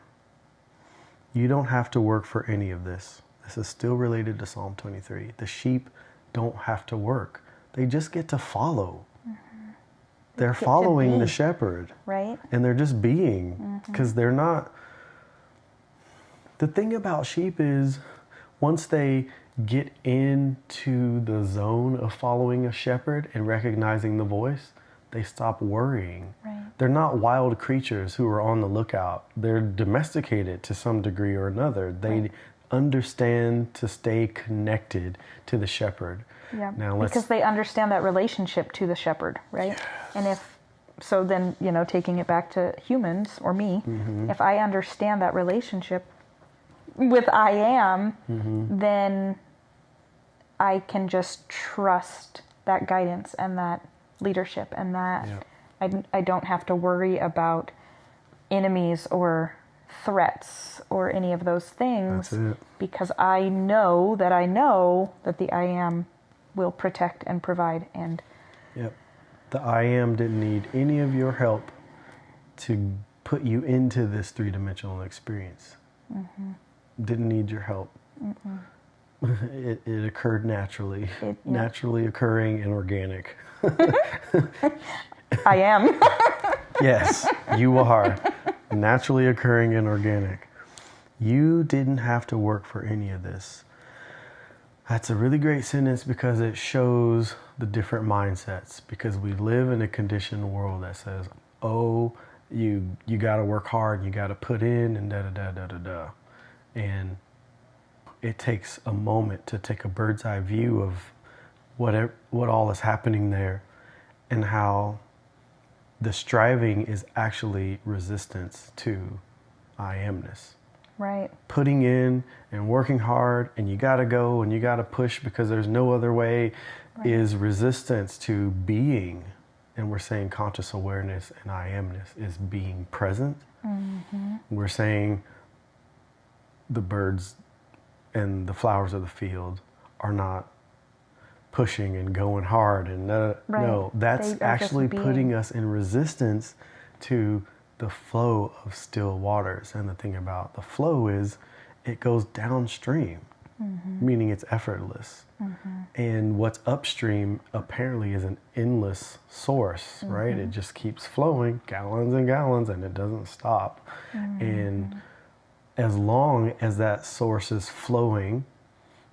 You don't have to work for any of this. This is still related to Psalm 23. The sheep don't have to work. They just get to follow. They're following the shepherd. Right. And they're just being, because they're not. The thing about sheep is once they get into the zone of following a shepherd and recognizing the voice, they stop worrying. Right. They're not wild creatures who are on the lookout. They're domesticated to some degree or another. They understand to stay connected to the shepherd. Yeah. Now because they understand that relationship to the shepherd, right? Yes. And if so, then taking it back to humans or me, if I understand that relationship with I am, then I can just trust that guidance and that leadership and that I don't have to worry about enemies or threats or any of those things. That's it. Because I know that the I am will protect and provide. And the I am didn't need any of your help to put you into this three-dimensional experience. Didn't need your help. It occurred naturally. Naturally occurring and organic. I am. Yes, you are. Naturally occurring and organic. You didn't have to work for any of this. That's a really great sentence because it shows the different mindsets. Because we live in a conditioned world that says, oh, you got to work hard, you got to put in, and da-da-da-da-da-da. And it takes a moment to take a bird's eye view of what all is happening there and how the striving is actually resistance to I amness. Right. Putting in and working hard and you got to go and you got to push because there's no other way is resistance to being. And we're saying conscious awareness and I amness is being present. We're saying the birds and the flowers of the field are not pushing and going hard and no, that's actually putting us in resistance to the flow of still waters. And the thing about the flow is it goes downstream, meaning it's effortless. And what's upstream apparently is an endless source, right? It just keeps flowing gallons and gallons and it doesn't stop. And as long as that source is flowing,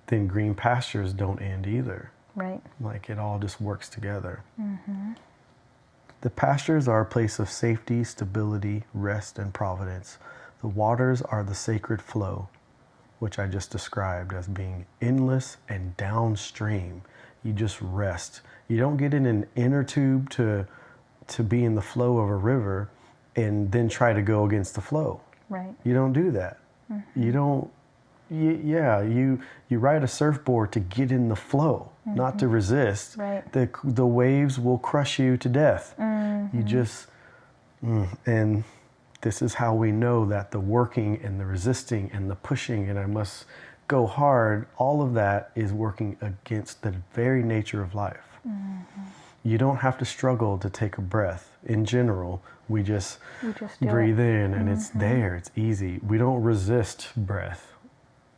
then green pastures don't end either. Right. Like it all just works together. The pastures are a place of safety, stability, rest, and providence. The waters are the sacred flow, which I just described as being endless and downstream. You just rest. You don't get in an inner tube to be in the flow of a river and then try to go against the flow. Right. You don't do that. You don't. You ride a surfboard to get in the flow, not to resist. Right. The waves will crush you to death. You just, and this is how we know that the working and the resisting and the pushing and I must go hard, all of that is working against the very nature of life. You don't have to struggle to take a breath. In general, we just do breathe it. in and it's there, it's easy. We don't resist breath.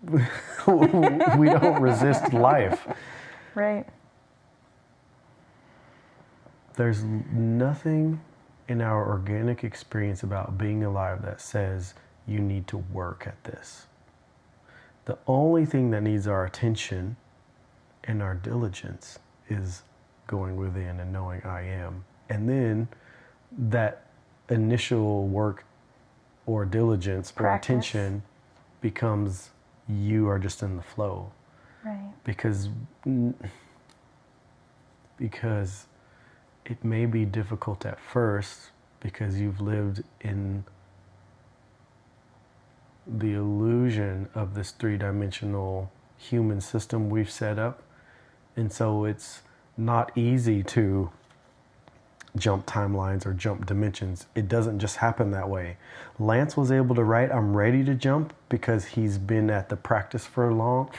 We don't resist life. Right. There's nothing in our organic experience about being alive that says you need to work at this. The only thing that needs our attention and our diligence is going within and knowing I am. And then that initial work or diligence or Practice. attention becomes you are just in the flow. Right. Because it may be difficult at first because you've lived in the illusion of this three-dimensional human system we've set up. And so it's not easy to jump timelines or jump dimensions. It doesn't just happen that way. Lance was able to write, I'm ready to jump, because he's been at the practice for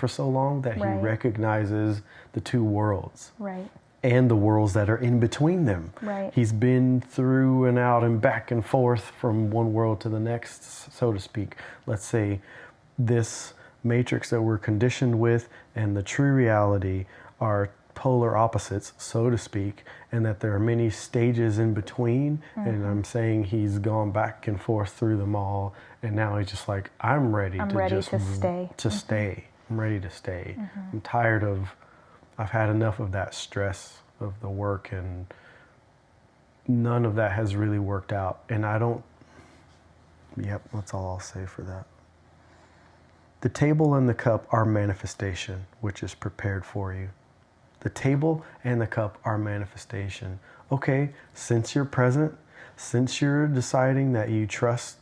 so long that he recognizes the two worlds. Right. And the worlds that are in between them. Right. He's been through and out and back and forth from one world to the next, so to speak. Let's say this matrix that we're conditioned with and the true reality are polar opposites, so to speak, and that there are many stages in between. And I'm saying he's gone back and forth through them all, and now he's just like, I'm ready to stay. I'm ready to stay. I'm tired of, I've had enough of that stress of the work, and none of that has really worked out. And that's all I'll say for that. The table and the cup are manifestation, which is prepared for you. The table and the cup are manifestation. Okay, since you're present, since you're deciding that you trust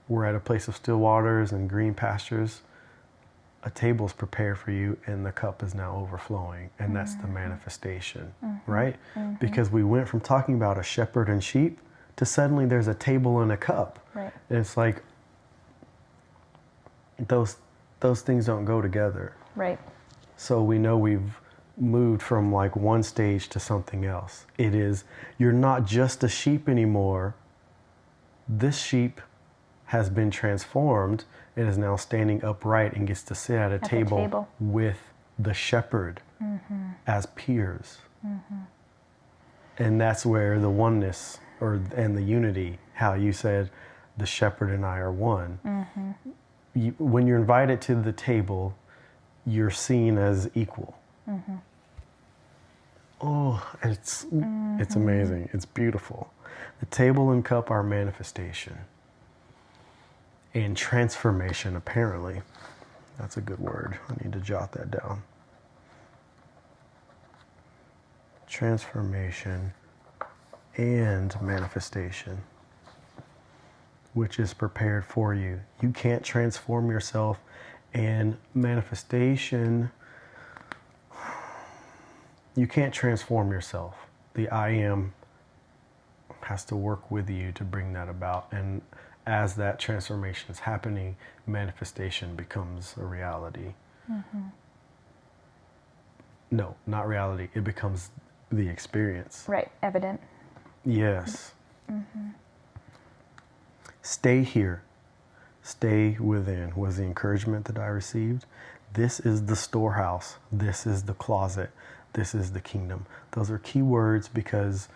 we're at a place of still waters and green pastures, a table is prepared for you and the cup is now overflowing. And that's the manifestation, right? Because we went from talking about a shepherd and sheep to suddenly there's a table and a cup. Right. And it's like, those things don't go together. Right. So we know we've moved from like one stage to something else. It is, you're not just a sheep anymore. This sheep has been transformed and is now standing upright and gets to sit at a table with the shepherd as peers. And that's where the oneness and the unity, how you said the shepherd and I are one. When you're invited to the table, you're seen as equal. Oh, it's amazing. It's beautiful. The table and cup are manifestation. And transformation, apparently. That's a good word. I need to jot that down. Transformation and manifestation, which is prepared for you. You can't transform yourself, and manifestation, you can't transform yourself. The I am has to work with you to bring that about. And as that transformation is happening, manifestation becomes a reality. No, not reality. It becomes the experience. Right, evident. Yes. Stay here. Stay within was the encouragement that I received. This is the storehouse. This is the closet. This is the kingdom. Those are key words because,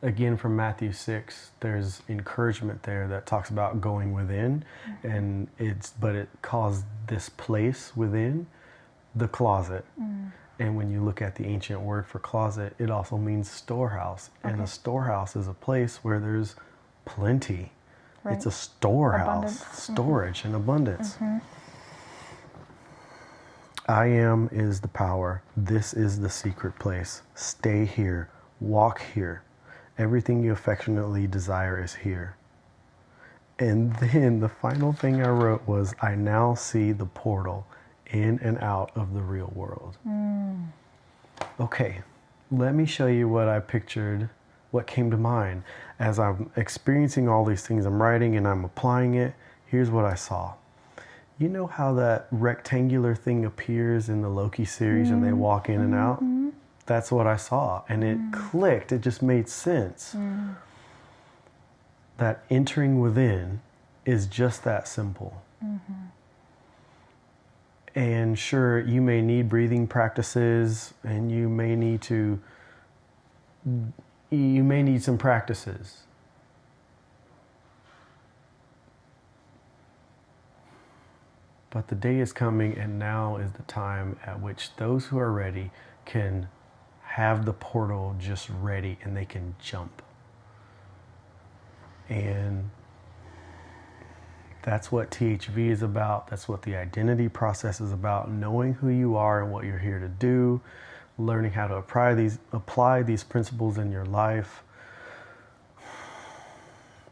again, from Matthew 6, there's encouragement there that talks about going within, and but it calls this place within the closet. And when you look at the ancient word for closet, it also means storehouse. Okay. And a storehouse is a place where there's plenty. Right. It's a storehouse, storage and abundance. I am is the power. This is the secret place. Stay here. Walk here. Everything you affectionately desire is here. And then the final thing I wrote was, I now see the portal in and out of the real world. Okay, let me show you what I pictured what came to mind. As I'm experiencing all these things, I'm writing and I'm applying it. Here's what I saw. You know how that rectangular thing appears in the Loki series and they walk in and out? That's what I saw. And it clicked. It just made sense. That entering within is just that simple. And sure, you may need breathing practices and you may need some practices. But the day is coming, and now is the time at which those who are ready can have the portal just ready and they can jump. And that's what THV is about. That's what the identity process is about. Knowing who you are and what you're here to do. Learning how to apply these principles in your life.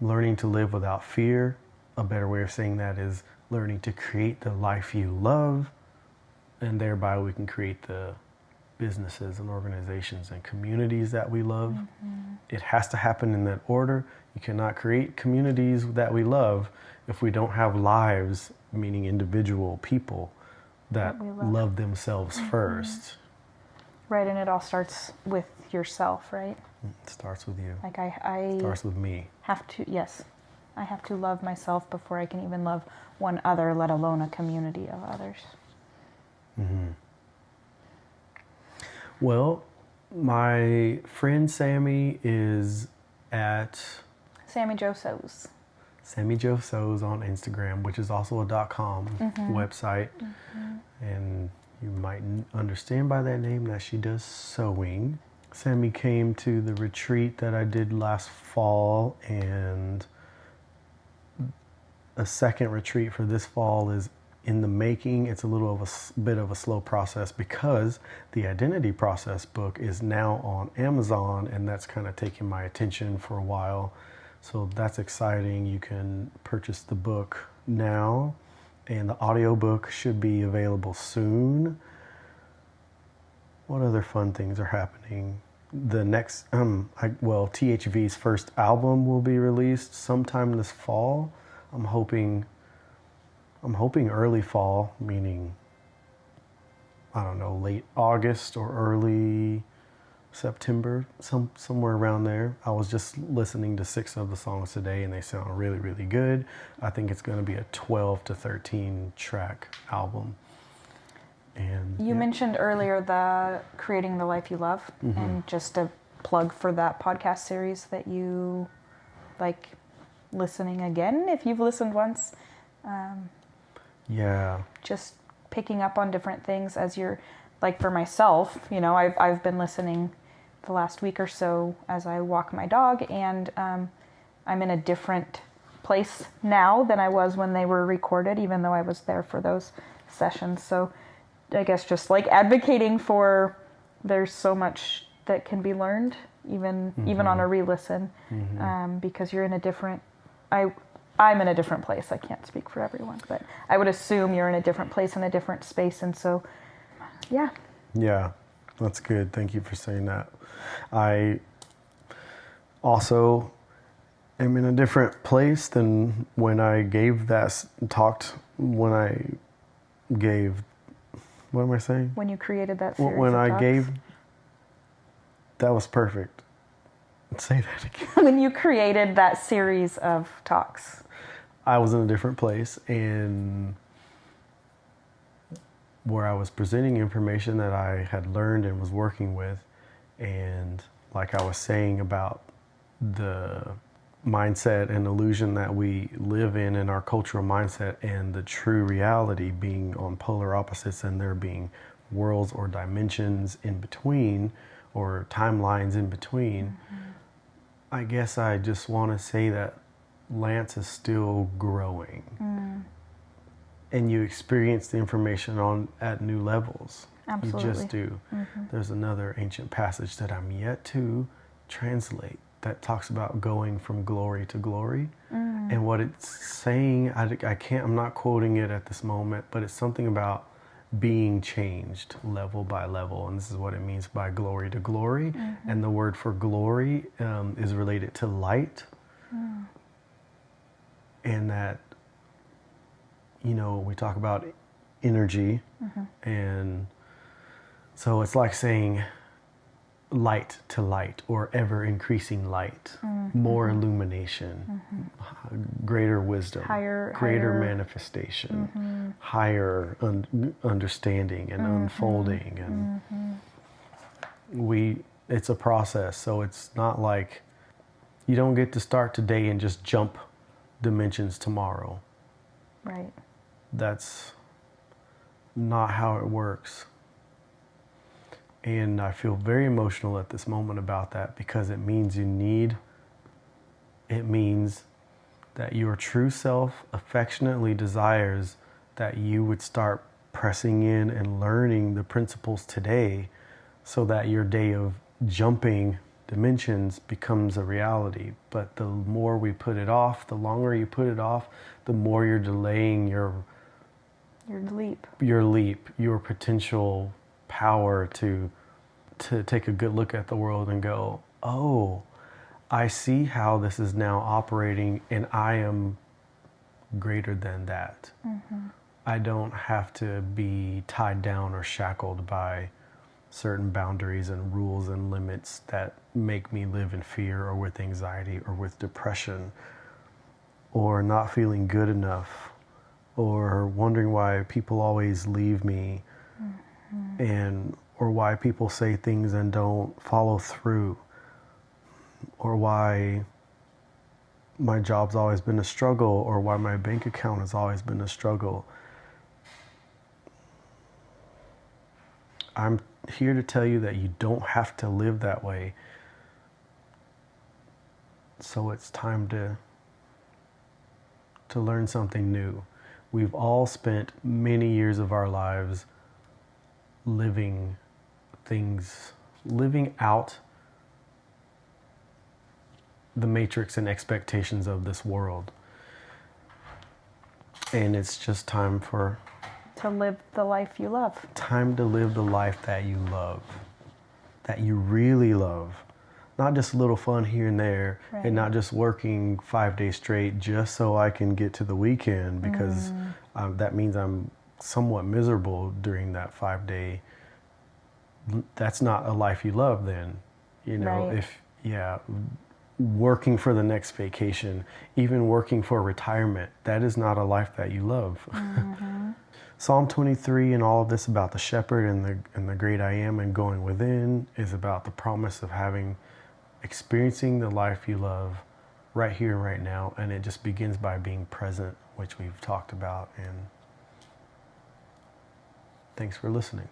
Learning to live without fear. A better way of saying that is learning to create the life you love, and thereby we can create the businesses and organizations and communities that we love. It has to happen in that order. You cannot create communities that we love if we don't have lives, meaning individual people that love themselves first. Right, and it all starts with yourself, right? It starts with you. Like I starts with me. I have to love myself before I can even love one other, let alone a community of others. Well, my friend Sammy is at Sammy Jo Sews. Sammy Jo Sews on Instagram, which is also a .com website. And you might understand by that name that she does sewing. Sammy came to the retreat that I did last fall, and a second retreat for this fall is in the making. It's a little of a bit of a slow process because the identity process book is now on Amazon, and that's kind of taken my attention for a while. So that's exciting. You can purchase the book now, and the audiobook should be available soon. What other fun things are happening? The next, THV's first album will be released sometime this fall. I'm hoping early fall, meaning, I don't know, late August or early September, somewhere around there. I was just listening to 6 of the songs today and they sound really, really good. I think it's going to be a 12 to 13 track album. And you mentioned earlier the Creating the Life You Love, and just a plug for that podcast series that you like listening again if you've listened once. Just picking up on different things as you're, like for myself, you know, I've been listening the last week or so as I walk my dog, and I'm in a different place now than I was when they were recorded, even though I was there for those sessions. So I guess just like advocating for, there's so much that can be learned even on a re-listen, because you're in a different, I'm in a different place. I can't speak for everyone, but I would assume you're in a different place, in a different space. And so, yeah. Yeah, that's good. Thank you for saying that. I also am in a different place than when I gave that, what am I saying? When you created that series When of I talks. gave, that was perfect. Say that again. When you created that series of talks. I was in a different place, and where I was presenting information that I had learned and was working with. And like I was saying about the mindset and illusion that we live in our cultural mindset, and the true reality being on polar opposites, and there being worlds or dimensions in between, or timelines in between. I guess I just want to say that Lance is still growing. And you experience the information at new levels. Absolutely. You just do. There's another ancient passage that I'm yet to translate that talks about going from glory to glory. And what it's saying, I'm not quoting it at this moment, but it's something about being changed level by level. And this is what it means by glory to glory. And the word for glory is related to light. And that, you know, we talk about energy. And so it's like saying light to light, or ever increasing light, more illumination, greater wisdom, greater manifestation, higher understanding and unfolding. And it's a process. So it's not like you don't get to start today and just jump dimensions tomorrow. Right. That's not how it works. And I feel very emotional at this moment about that, because it means that your true self affectionately desires that you would start pressing in and learning the principles today, so that your day of jumping dimensions becomes a reality. But the more we put it off, the longer you put it off, the more you're delaying your leap, your potential power to take a good look at the world and go, oh, I see how this is now operating, and I am greater than that. I don't have to be tied down or shackled by certain boundaries and rules and limits that make me live in fear, or with anxiety, or with depression, or not feeling good enough, or wondering why people always leave me, or why people say things and don't follow through, or why my job's always been a struggle, or why my bank account has always been a struggle. I'm here to tell you that you don't have to live that way. So it's time to learn something new. We've all spent many years of our lives living out the matrix and expectations of this world. And it's just time to live the life you love. Time to live the life that you love, that you really love. Not just a little fun here and there, right. And not just working 5 days straight just so I can get to the weekend, because that means I'm somewhat miserable during that 5 day. That's not a life you love then. You know, right. Working for the next vacation, even working for retirement, that is not a life that you love. Psalm 23 and all of this about the shepherd and the great I am and going within is about the promise of experiencing the life you love right here and right now. And it just begins by being present, which we've talked about. And thanks for listening.